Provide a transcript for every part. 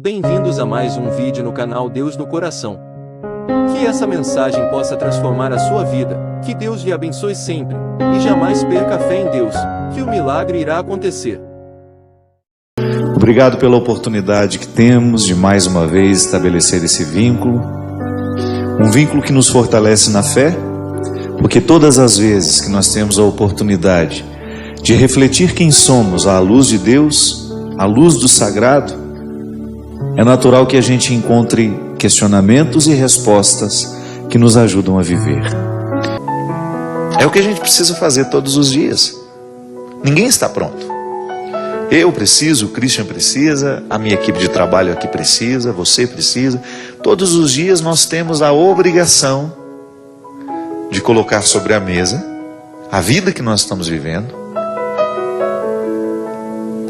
Bem-vindos a mais um vídeo no canal Deus no Coração. Que essa mensagem possa transformar a sua vida, que Deus lhe abençoe sempre, e jamais perca a fé em Deus, que o milagre irá acontecer. Obrigado pela oportunidade que temos de mais uma vez estabelecer esse vínculo, um vínculo que nos fortalece na fé, porque todas as vezes que nós temos a oportunidade de refletir quem somos à luz de Deus, à luz do sagrado, é natural que a gente encontre questionamentos e respostas que nos ajudam a viver. É o que a gente precisa fazer todos os dias. Ninguém está pronto. Eu preciso, o Christian precisa, a minha equipe de trabalho aqui precisa, você precisa. Todos os dias nós temos a obrigação de colocar sobre a mesa a vida que nós estamos vivendo,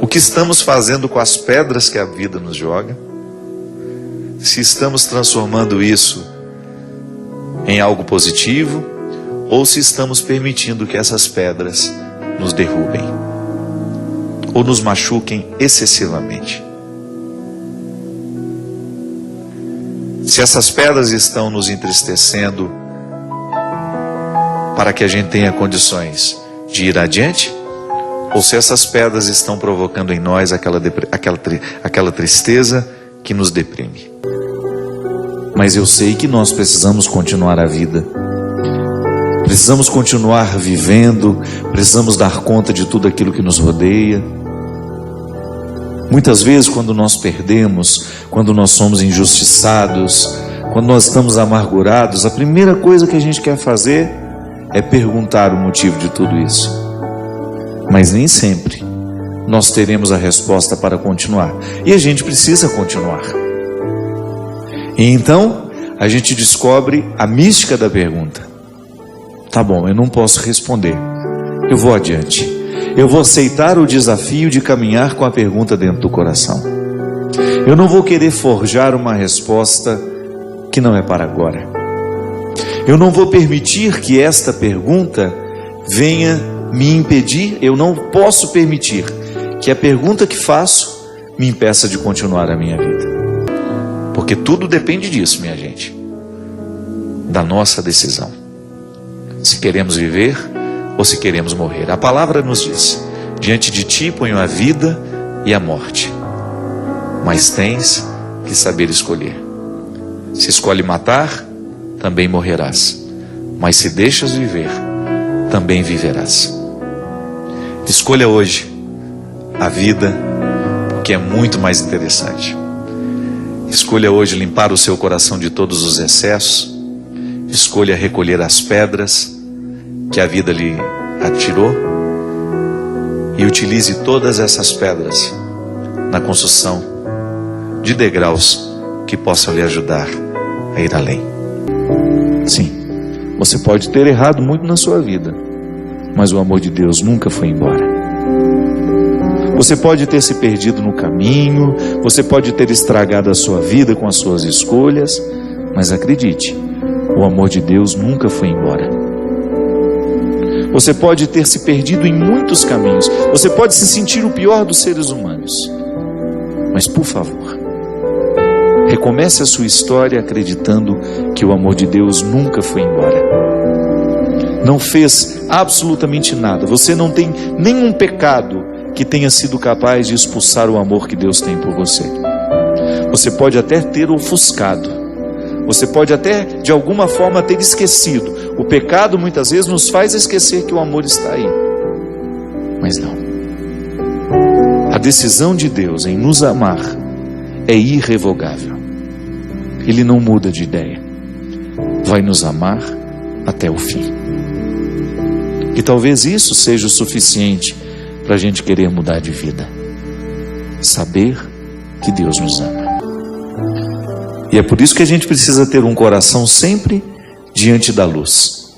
o que estamos fazendo com as pedras que a vida nos joga, se estamos transformando isso em algo positivo ou se estamos permitindo que essas pedras nos derrubem ou nos machuquem excessivamente. Se essas pedras estão nos entristecendo para que a gente tenha condições de ir adiante, ou se essas pedras estão provocando em nós aquela tristeza que nos deprime. Mas eu sei que nós precisamos continuar a vida, precisamos continuar vivendo, precisamos dar conta de tudo aquilo que nos rodeia. Muitas vezes, quando nós perdemos, quando nós somos injustiçados, quando nós estamos amargurados, a primeira coisa que a gente quer fazer é perguntar o motivo de tudo isso. Mas nem sempre nós teremos a resposta para continuar. E a gente precisa continuar. E então, a gente descobre a mística da pergunta. Tá bom, eu não posso responder. Eu vou adiante. Eu vou aceitar o desafio de caminhar com a pergunta dentro do coração. Eu não vou querer forjar uma resposta que não é para agora. Eu não vou permitir que esta pergunta venha me impedir, eu não posso permitir que a pergunta que faço me impeça de continuar a minha vida. Porque tudo depende disso, minha gente. Da nossa decisão. Se queremos viver ou se queremos morrer. A palavra nos diz: diante de ti ponho a vida e a morte. Mas tens que saber escolher. Se escolhe matar, também morrerás. Mas se deixas viver, também viverás. Escolha hoje a vida, porque é muito mais interessante. Escolha hoje limpar o seu coração de todos os excessos. Escolha recolher as pedras que a vida lhe atirou e utilize todas essas pedras na construção de degraus que possam lhe ajudar a ir além. Sim, você pode ter errado muito na sua vida, mas o amor de Deus nunca foi embora. Você pode ter se perdido no caminho, você pode ter estragado a sua vida com as suas escolhas, mas acredite, o amor de Deus nunca foi embora. Você pode ter se perdido em muitos caminhos, você pode se sentir o pior dos seres humanos, mas por favor, recomece a sua história acreditando que o amor de Deus nunca foi embora. Não fez absolutamente nada, você não tem nenhum pecado que tenha sido capaz de expulsar o amor que Deus tem por você. Você pode até ter ofuscado, você pode até de alguma forma ter esquecido. O pecado muitas vezes nos faz esquecer que o amor está aí, mas não. A decisão de Deus em nos amar é irrevogável. Ele não muda de ideia, vai nos amar até o fim. E talvez isso seja o suficiente para a gente querer mudar de vida. Saber que Deus nos ama. E é por isso que a gente precisa ter um coração sempre diante da luz.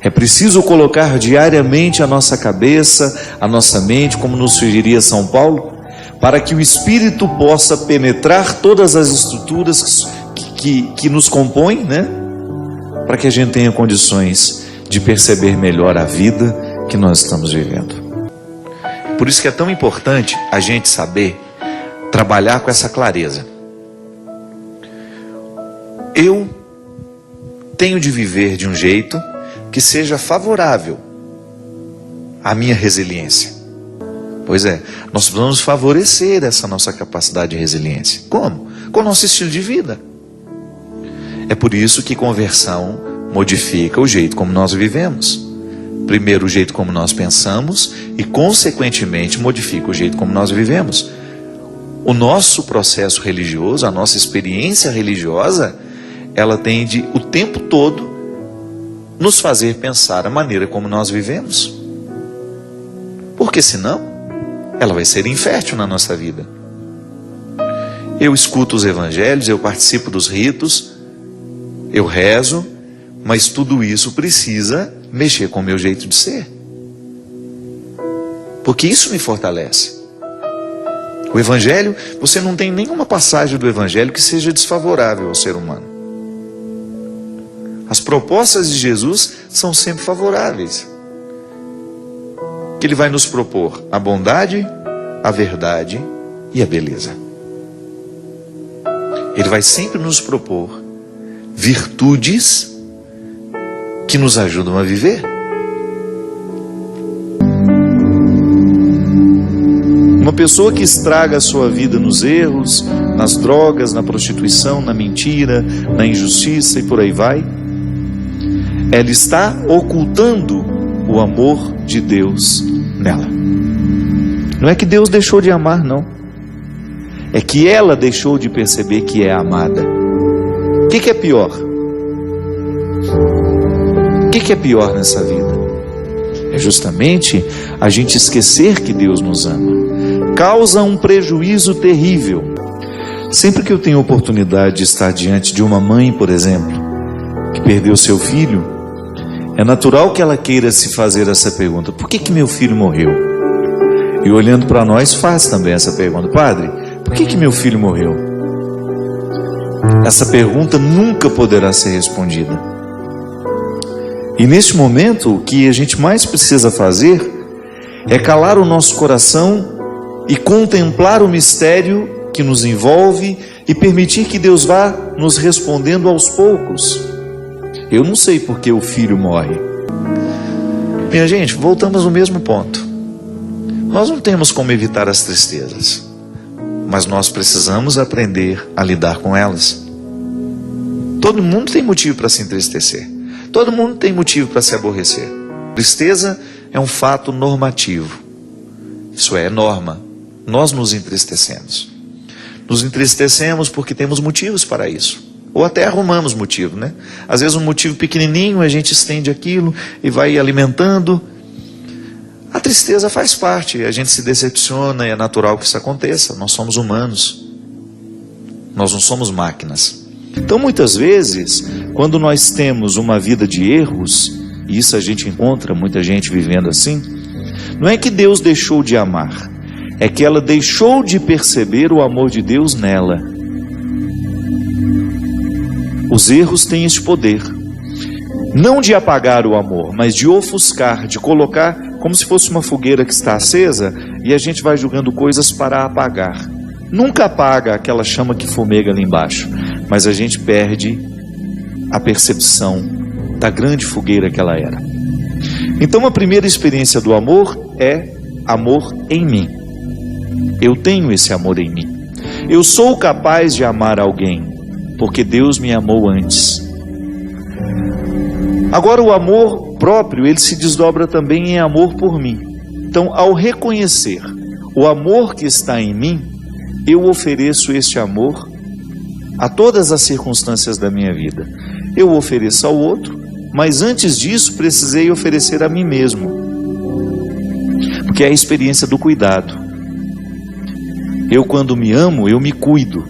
É preciso colocar diariamente a nossa cabeça, a nossa mente, como nos sugeria São Paulo, para que o Espírito possa penetrar todas as estruturas que nos compõem, né? Para que a gente tenha condições de perceber melhor a vida que nós estamos vivendo. Por isso que é tão importante a gente saber trabalhar com essa clareza. Eu tenho de viver de um jeito que seja favorável à minha resiliência. Pois é, nós precisamos favorecer essa nossa capacidade de resiliência. Como? Com o nosso estilo de vida. É por isso que conversão modifica o jeito como nós vivemos. Primeiro, o jeito como nós pensamos e, consequentemente, modifica o jeito como nós vivemos. O nosso processo religioso, a nossa experiência religiosa, ela tem de, o tempo todo, nos fazer pensar a maneira como nós vivemos. Porque senão, ela vai ser infértil na nossa vida. Eu escuto os evangelhos, eu participo dos ritos, eu rezo, mas tudo isso precisa mexer com o meu jeito de ser. Porque isso me fortalece. O evangelho, você não tem nenhuma passagem do evangelho que seja desfavorável ao ser humano. As propostas de Jesus são sempre favoráveis. Que ele vai nos propor a bondade, a verdade e a beleza. Ele vai sempre nos propor virtudes que nos ajudam a viver. Uma pessoa que estraga a sua vida nos erros, nas drogas, na prostituição, na mentira, na injustiça e por aí vai, ela está ocultando o amor de Deus nela. Não é que Deus deixou de amar, não. É que ela deixou de perceber que é amada. O que é pior? O que é pior nessa vida? É justamente a gente esquecer que Deus nos ama. Causa um prejuízo terrível. Sempre que eu tenho oportunidade de estar diante de uma mãe, por exemplo, que perdeu seu filho, é natural que ela queira se fazer essa pergunta: por que meu filho morreu? E olhando para nós, faz também essa pergunta: Padre, por que meu filho morreu? Essa pergunta nunca poderá ser respondida. E neste momento, o que a gente mais precisa fazer é calar o nosso coração e contemplar o mistério que nos envolve e permitir que Deus vá nos respondendo aos poucos. Eu não sei por que o filho morre. Minha gente, voltamos ao mesmo ponto. Nós não temos como evitar as tristezas, mas nós precisamos aprender a lidar com elas. Todo mundo tem motivo para se entristecer. Todo mundo tem motivo para se aborrecer. Tristeza é um fato normativo. Isso é norma. Nós nos entristecemos. Nos entristecemos porque temos motivos para isso. Ou até arrumamos motivo, né? Às vezes um motivo pequenininho, a gente estende aquilo e vai alimentando. A tristeza faz parte, a gente se decepciona e é natural que isso aconteça. Nós somos humanos. Nós não somos máquinas. Então muitas vezes, quando nós temos uma vida de erros, e isso a gente encontra muita gente vivendo assim, não é que Deus deixou de amar, é que ela deixou de perceber o amor de Deus nela. Os erros têm esse poder, não de apagar o amor, mas de ofuscar, de colocar como se fosse uma fogueira que está acesa e a gente vai jogando coisas para apagar. Nunca apaga aquela chama que fumega ali embaixo, mas a gente perde a percepção da grande fogueira que ela era. Então a primeira experiência do amor é amor em mim. Eu tenho esse amor em mim. Eu sou capaz de amar alguém, porque Deus me amou antes. Agora o amor próprio, ele se desdobra também em amor por mim. Então, ao reconhecer o amor que está em mim, eu ofereço este amor a todas as circunstâncias da minha vida. Eu ofereço ao outro, mas antes disso precisei oferecer a mim mesmo. Porque é a experiência do cuidado. Eu, quando me amo, eu me cuido.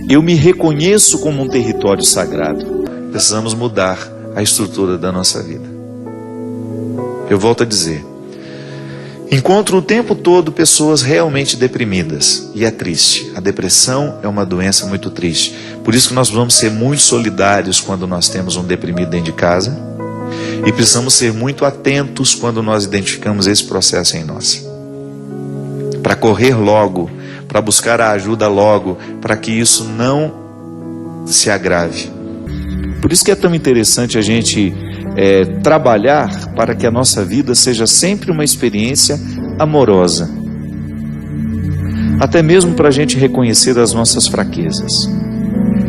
Eu me reconheço como um território sagrado. Precisamos mudar a estrutura da nossa vida. Eu volto a dizer, encontro o tempo todo pessoas realmente deprimidas, e é triste. A depressão é uma doença muito triste. Por isso que nós vamos ser muito solidários quando nós temos um deprimido dentro de casa, e precisamos ser muito atentos quando nós identificamos esse processo em nós, para correr logo, para buscar a ajuda logo, para que isso não se agrave. Por isso que é tão interessante a gente trabalhar para que a nossa vida seja sempre uma experiência amorosa, até mesmo para a gente reconhecer as nossas fraquezas.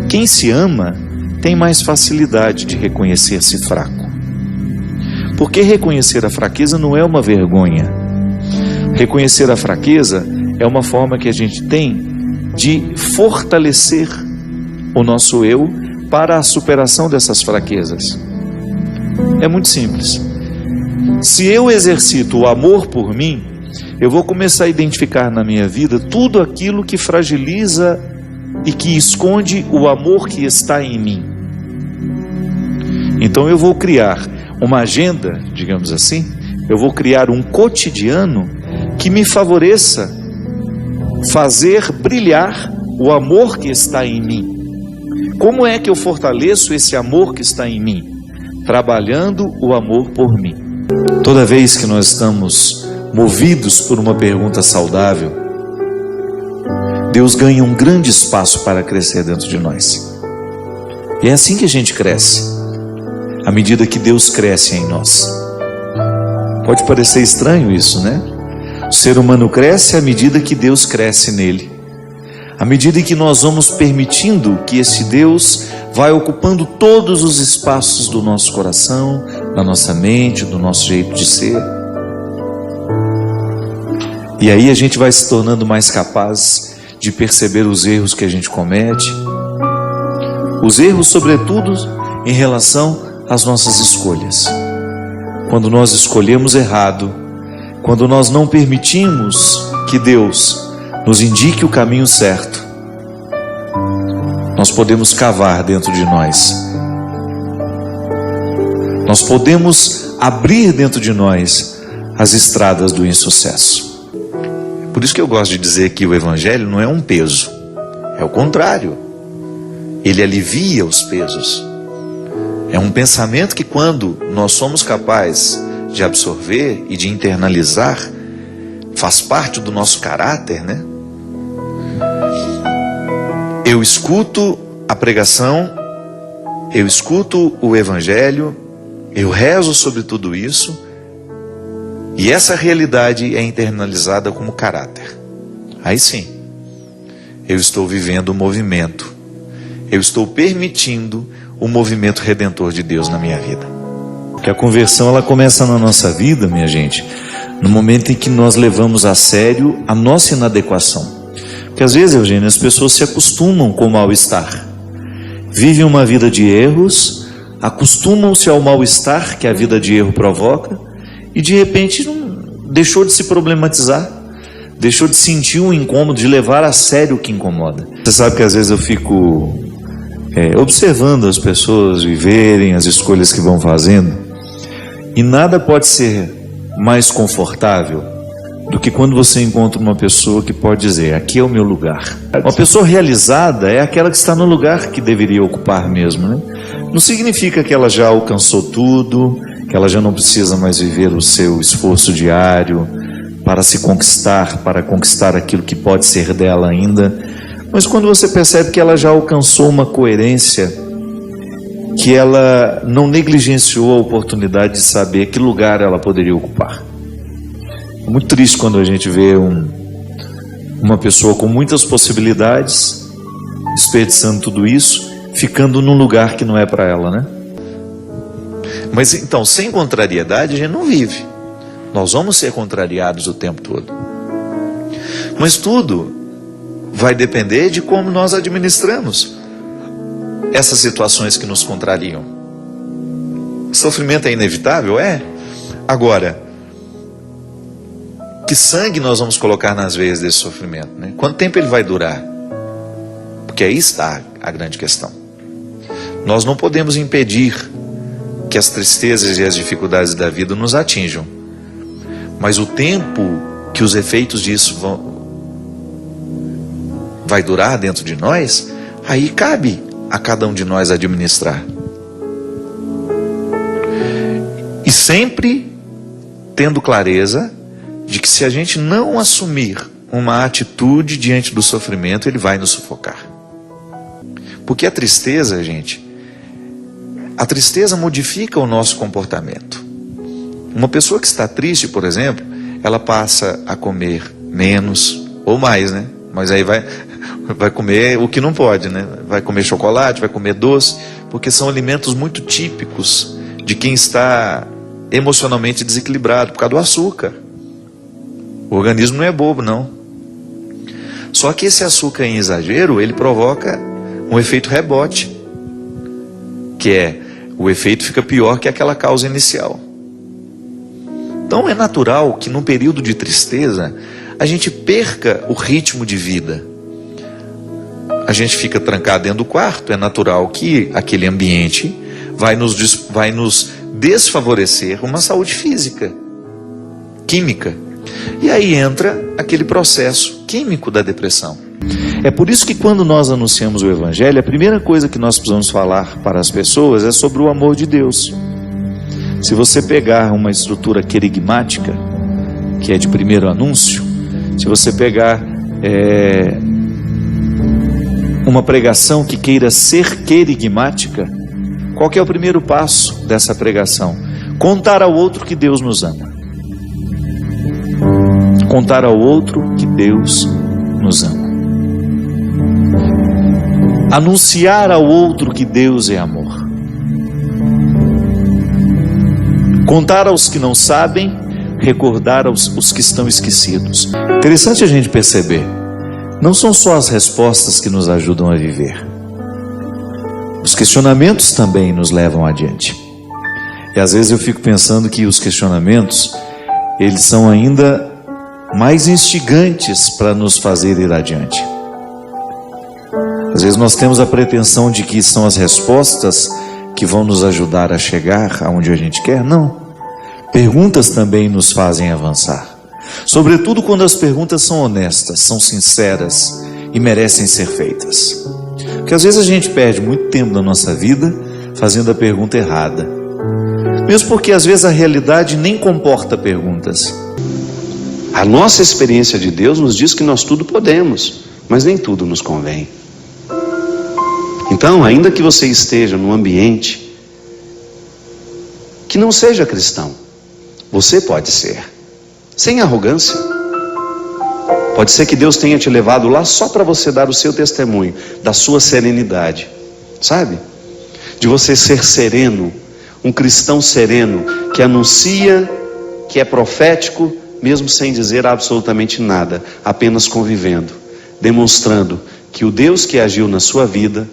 Quem se ama tem mais facilidade de reconhecer-se fraco, porque reconhecer a fraqueza não é uma vergonha. Reconhecer a fraqueza é uma forma que a gente tem de fortalecer o nosso eu para a superação dessas fraquezas. É muito simples. Se eu exercito o amor por mim, eu vou começar a identificar na minha vida tudo aquilo que fragiliza e que esconde o amor que está em mim. Então eu vou criar uma agenda, digamos assim, eu vou criar um cotidiano que me favoreça fazer brilhar o amor que está em mim. Como é que eu fortaleço esse amor que está em mim? Trabalhando o amor por mim. Toda vez que nós estamos movidos por uma pergunta saudável, Deus ganha um grande espaço para crescer dentro de nós. E é assim que a gente cresce, à medida que Deus cresce em nós. Pode parecer estranho isso, né? O ser humano cresce à medida que Deus cresce nele. À medida que nós vamos permitindo que esse Deus vai ocupando todos os espaços do nosso coração, da nossa mente, do nosso jeito de ser. E aí a gente vai se tornando mais capaz de perceber os erros que a gente comete. Os erros, sobretudo, em relação às nossas escolhas. Quando nós escolhemos errado, quando nós não permitimos que Deus nos indique o caminho certo, nós podemos cavar dentro de nós. Nós podemos abrir dentro de nós as estradas do insucesso. Por isso que eu gosto de dizer que o Evangelho não é um peso, é o contrário. Ele alivia os pesos. É um pensamento que, quando nós somos capazes de absorver e de internalizar, faz parte do nosso caráter, né? Eu escuto a pregação, eu escuto o Evangelho, eu rezo sobre tudo isso, e essa realidade é internalizada como caráter. Aí sim, eu estou vivendo o movimento, eu estou permitindo o movimento redentor de Deus na minha vida. Porque a conversão, ela começa na nossa vida, minha gente, no momento em que nós levamos a sério a nossa inadequação. Porque às vezes, Eugênio, as pessoas se acostumam com o mal-estar, vivem uma vida de erros, acostumam-se ao mal-estar que a vida de erro provoca, e de repente deixou de se problematizar, deixou de sentir um incômodo, de levar a sério o que incomoda. Você sabe que às vezes eu fico observando as pessoas viverem, as escolhas que vão fazendo, e nada pode ser mais confortável do que quando você encontra uma pessoa que pode dizer: aqui é o meu lugar. Uma pessoa realizada é aquela que está no lugar que deveria ocupar mesmo, né? Não significa que ela já alcançou tudo, que ela já não precisa mais viver o seu esforço diário para se conquistar, para conquistar aquilo que pode ser dela ainda. Mas quando você percebe que ela já alcançou uma coerência, que ela não negligenciou a oportunidade de saber que lugar ela poderia ocupar. É muito triste quando a gente vê uma pessoa com muitas possibilidades, desperdiçando tudo isso, ficando num lugar que não é para ela, né? Mas então, sem contrariedade, a gente não vive. Nós vamos ser contrariados o tempo todo. Mas tudo vai depender de como nós administramos essas situações que nos contrariam. Sofrimento é inevitável? É. Agora, que sangue nós vamos colocar nas veias desse sofrimento, né? Quanto tempo ele vai durar? Porque aí está a grande questão. Nós não podemos impedir que as tristezas e as dificuldades da vida nos atinjam, mas o tempo que os efeitos disso vai durar dentro de nós, aí cabe a cada um de nós administrar. E sempre tendo clareza de que, se a gente não assumir uma atitude diante do sofrimento, ele vai nos sufocar. Porque a tristeza, gente, a tristeza modifica o nosso comportamento. Uma pessoa que está triste, por exemplo, ela passa a comer menos ou mais, né? Mas aí vai comer o que não pode, né? Vai comer chocolate, vai comer doce, porque são alimentos muito típicos de quem está emocionalmente desequilibrado por causa do açúcar. O organismo não é bobo, não. Só que esse açúcar em exagero, ele provoca um efeito rebote, que é, o efeito fica pior que aquela causa inicial. Então é natural que num período de tristeza, a gente perca o ritmo de vida. A gente fica trancado dentro do quarto, é natural que aquele ambiente vai nos desfavorecer uma saúde física, química. E aí entra aquele processo químico da depressão. É por isso que quando nós anunciamos o Evangelho, a primeira coisa que nós precisamos falar para as pessoas é sobre o amor de Deus. Se você pegar uma estrutura querigmática, que é de primeiro anúncio, se você pegar uma pregação que queira ser querigmática, qual que é o primeiro passo dessa pregação? Contar ao outro que Deus nos ama. Contar ao outro que Deus nos ama. Anunciar ao outro que Deus é amor. Contar aos que não sabem, recordar aos que estão esquecidos. Interessante a gente perceber, não são só as respostas que nos ajudam a viver. Os questionamentos também nos levam adiante. E às vezes eu fico pensando que os questionamentos, eles são ainda mais instigantes para nos fazer ir adiante. Às vezes nós temos a pretensão de que são as respostas que vão nos ajudar a chegar aonde a gente quer. Não. Perguntas também nos fazem avançar. Sobretudo quando as perguntas são honestas, são sinceras e merecem ser feitas. Porque às vezes a gente perde muito tempo da nossa vida fazendo a pergunta errada. Mesmo porque às vezes a realidade nem comporta perguntas. A nossa experiência de Deus nos diz que nós tudo podemos, mas nem tudo nos convém. Então, ainda que você esteja num ambiente que não seja cristão, você pode ser, sem arrogância. Pode ser que Deus tenha te levado lá só para você dar o seu testemunho, da sua serenidade, sabe? De você ser sereno, um cristão sereno, que anuncia, que é profético, mesmo sem dizer absolutamente nada, apenas convivendo, demonstrando que o Deus que agiu na sua vida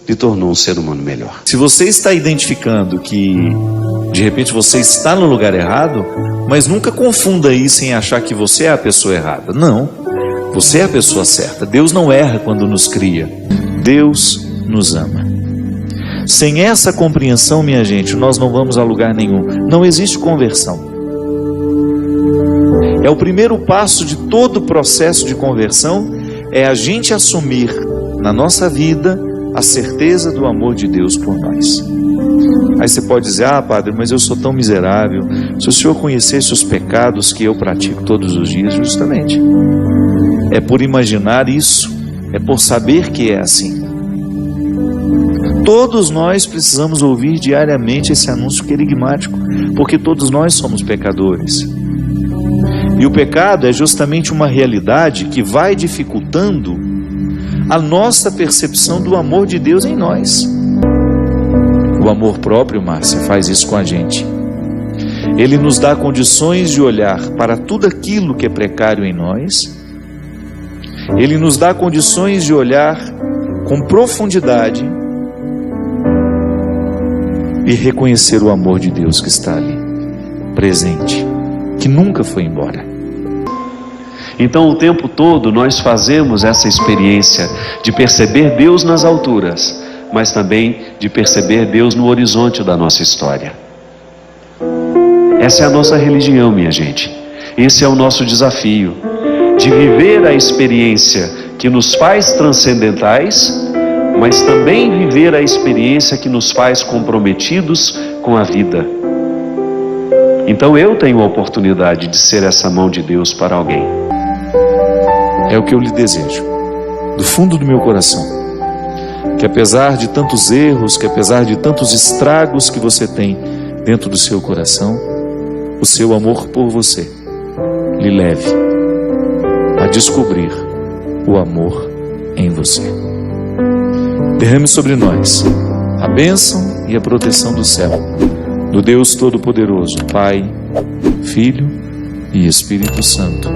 lhe tornou um ser humano melhor. Se você está identificando que de repente você está no lugar errado, mas nunca confunda isso em achar que você é a pessoa errada. Não, você é a pessoa certa. Deus não erra quando nos cria. Deus nos ama. Sem essa compreensão, minha gente, nós não vamos a lugar nenhum. Não existe conversão. É o primeiro passo de todo o processo de conversão, é a gente assumir na nossa vida a certeza do amor de Deus por nós. Aí você pode dizer, padre, mas eu sou tão miserável. Se o senhor conhecesse os pecados que eu pratico todos os dias, justamente. É por imaginar isso, é por saber que é assim. Todos nós precisamos ouvir diariamente esse anúncio querigmático, porque todos nós somos pecadores. E o pecado é justamente uma realidade que vai dificultando a nossa percepção do amor de Deus em nós. O amor próprio, Márcia, faz isso com a gente. Ele nos dá condições de olhar para tudo aquilo que é precário em nós. Ele nos dá condições de olhar com profundidade e reconhecer o amor de Deus que está ali, presente, que nunca foi embora. Então o tempo todo nós fazemos essa experiência de perceber Deus nas alturas, mas também de perceber Deus no horizonte da nossa história. Essa é a nossa religião, minha gente. Esse é o nosso desafio, de viver a experiência que nos faz transcendentais, mas também viver a experiência que nos faz comprometidos com a vida. Então eu tenho a oportunidade de ser essa mão de Deus para alguém. É o que eu lhe desejo, do fundo do meu coração. Que apesar de tantos erros, que apesar de tantos estragos que você tem dentro do seu coração, o seu amor por você lhe leve a descobrir o amor em você. Derrame sobre nós a bênção e a proteção do céu, do Deus Todo-Poderoso, Pai, Filho e Espírito Santo.